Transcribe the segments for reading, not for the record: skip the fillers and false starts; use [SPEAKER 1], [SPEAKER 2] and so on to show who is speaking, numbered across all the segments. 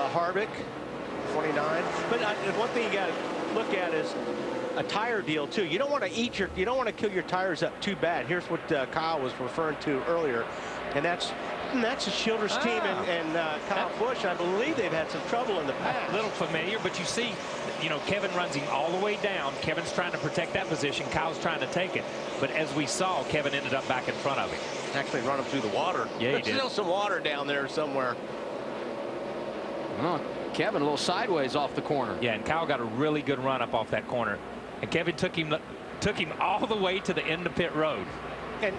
[SPEAKER 1] Harvick, 29. But one thing you got to look at is a tire deal too. You don't want to kill your tires up too bad. Here's what Kyle was referring to earlier, and that's the Childress team and Kyle Busch. I believe they've had some trouble in the past.
[SPEAKER 2] A little familiar, but you see, Kevin runs him all the way down. Kevin's trying to protect that position. Kyle's trying to take it. But as we saw, Kevin ended up back in front of him.
[SPEAKER 1] Actually run him through the water.
[SPEAKER 2] Yeah, he did.
[SPEAKER 1] There's still some water down there somewhere.
[SPEAKER 3] Oh, Kevin a little sideways off the corner.
[SPEAKER 2] Yeah, and Kyle got a really good run up off that corner. And Kevin took him all the way to the end of pit road.
[SPEAKER 1] And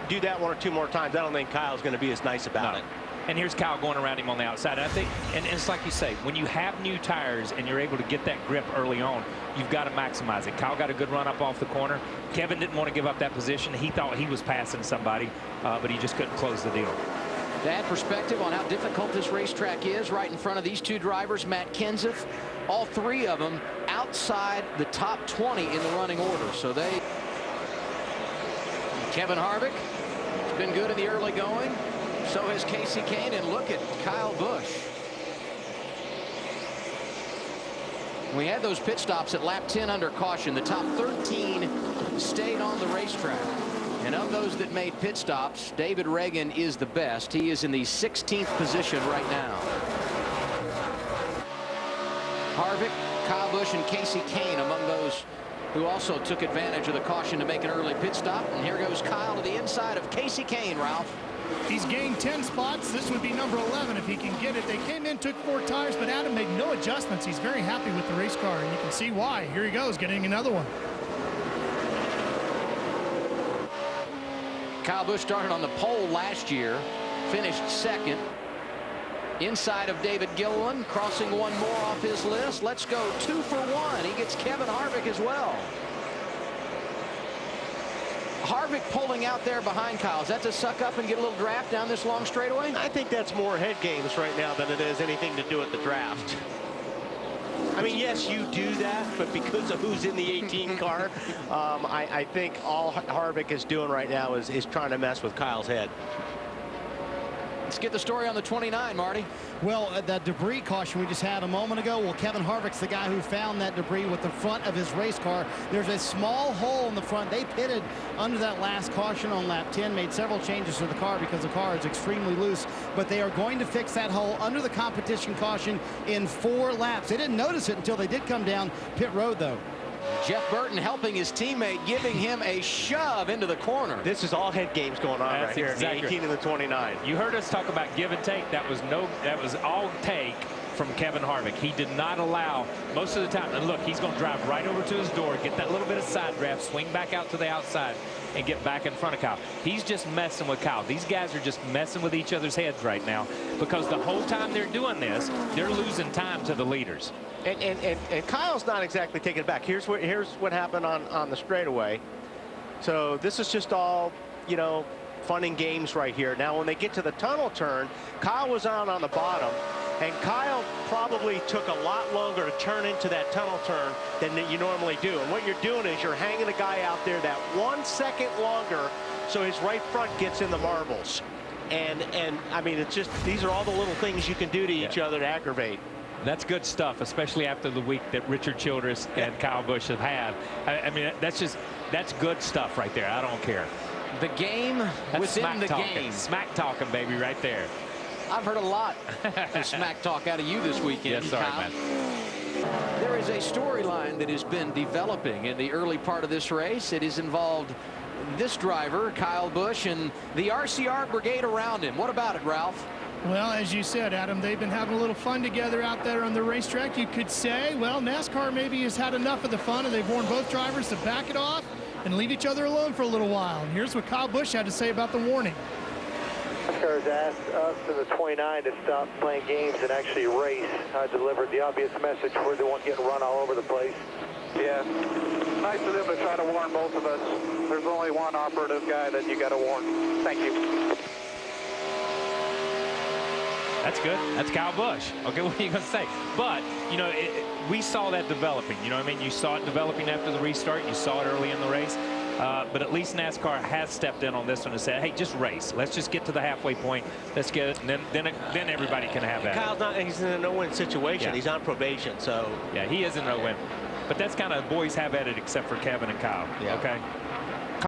[SPEAKER 1] do that one or two more times. I don't think Kyle's going to be as nice about it.
[SPEAKER 2] And here's Kyle going around him on the outside. And I think, and it's like you say, when you have new tires and you're able to get that grip early on, you've got to maximize it. Kyle got a good run up off the corner. Kevin didn't want to give up that position. He thought he was passing somebody, but he just couldn't close the deal.
[SPEAKER 3] To add perspective on how difficult this racetrack is, right in front of these two drivers, Matt Kenseth, all three of them outside the top 20 in the running order. So Kevin Harvick has been good in the early going. So has Kasey Kahne, and look at Kyle Busch. We had those pit stops at lap 10 under caution. The top 13 stayed on the racetrack. And of those that made pit stops, David Reagan is the best. He is in the 16th position right now. Harvick, Kyle Busch, and Kasey Kahne among those who also took advantage of the caution to make an early pit stop. And here goes Kyle to the inside of Kasey Kahne, Ralph.
[SPEAKER 4] He's gained 10 spots. This would be number 11 if he can get it. They came in, took 4 tires, but Adam made no adjustments. He's very happy with the race car, and you can see why. Here he goes, getting another one.
[SPEAKER 3] Kyle Busch started on the pole last year, finished second. Inside of David Gilliland, crossing one more off his list. Let's go 2 for 1. He gets Kevin Harvick as well. Harvick pulling out there behind Kyle. Is that to suck up and get a little draft down this long straightaway?
[SPEAKER 1] I think that's more head games right now than it is anything to do with the draft. I mean, yes, you do that, but because of who's in the 18 car, I think all Harvick is doing right now is trying to mess with Kyle's head.
[SPEAKER 3] Let's get the story on the 29, Marty.
[SPEAKER 4] Well, that debris caution we just had a moment ago, well, Kevin Harvick's the guy who found that debris with the front of his race car. There's a small hole in the front. They pitted under that last caution on lap 10, made several changes to the car because the car is extremely loose, but they are going to fix that hole under the competition caution in 4 laps. They didn't notice it until they did come down pit road, though.
[SPEAKER 3] Jeff Burton helping his teammate, giving him a shove into the corner.
[SPEAKER 1] This is all head games going on right here, the 18 and the 29.
[SPEAKER 2] You heard us talk about give and take. That was all take from Kevin Harvick. He did not allow most of the time. And look, he's going to drive right over to his door, get that little bit of side draft, swing back out to the outside, and get back in front of Kyle. He's just messing with Kyle. These guys are just messing with each other's heads right now, because the whole time they're doing this, they're losing time to the leaders.
[SPEAKER 1] And Kyle's not exactly taking it back. Here's what happened on the straightaway. So this is just all, fun and games right here. Now, when they get to the tunnel turn, Kyle was on the bottom, and Kyle probably took a lot longer to turn into that tunnel turn than you normally do. And what you're doing is you're hanging a guy out there that 1 second longer, so his right front gets in the marbles. And I mean, it's just, these are all the little things you can do to each other to aggravate.
[SPEAKER 2] That's good stuff, especially after the week that Richard Childress and Kyle Busch have had. I mean, that's good stuff right there. I don't care.
[SPEAKER 3] The game within the game.
[SPEAKER 2] Smack talking, baby, right there.
[SPEAKER 3] I've heard a lot of smack talk out of you this weekend.
[SPEAKER 2] Yes, sorry,
[SPEAKER 3] Kyle.
[SPEAKER 2] man.
[SPEAKER 3] There is a storyline that has been developing in the early part of this race. It has involved this driver, Kyle Busch, and the RCR brigade around him. What about it, Ralph?
[SPEAKER 4] Well, as you said, Adam, they've been having a little fun together out there on the racetrack. You could say, well, NASCAR maybe has had enough of the fun, and they've warned both drivers to back it off and leave each other alone for a little while. And here's what Kyle Busch had to say about the warning.
[SPEAKER 5] NASCAR has asked us in the 29 to stop playing games and actually race. I delivered the obvious message. We're the one getting run all over the place. Yeah, nice of them to try to warn both of us. There's only one operative guy that you got to warn. Thank you.
[SPEAKER 2] That's good. That's Kyle Busch. Okay, what are you going to say? But, we saw that developing. You know what I mean? You saw it developing after the restart. You saw it early in the race. But at least NASCAR has stepped in on this one and said, hey, just race. Let's just get to the halfway point. Let's get it, and then everybody can have that.
[SPEAKER 1] Kyle's not, he's in a no-win situation.
[SPEAKER 2] Yeah.
[SPEAKER 1] He's on probation, so.
[SPEAKER 2] Yeah, he is in no win. But that's kind of boys have at it except for Kevin and Kyle.
[SPEAKER 1] Yeah.
[SPEAKER 2] Okay.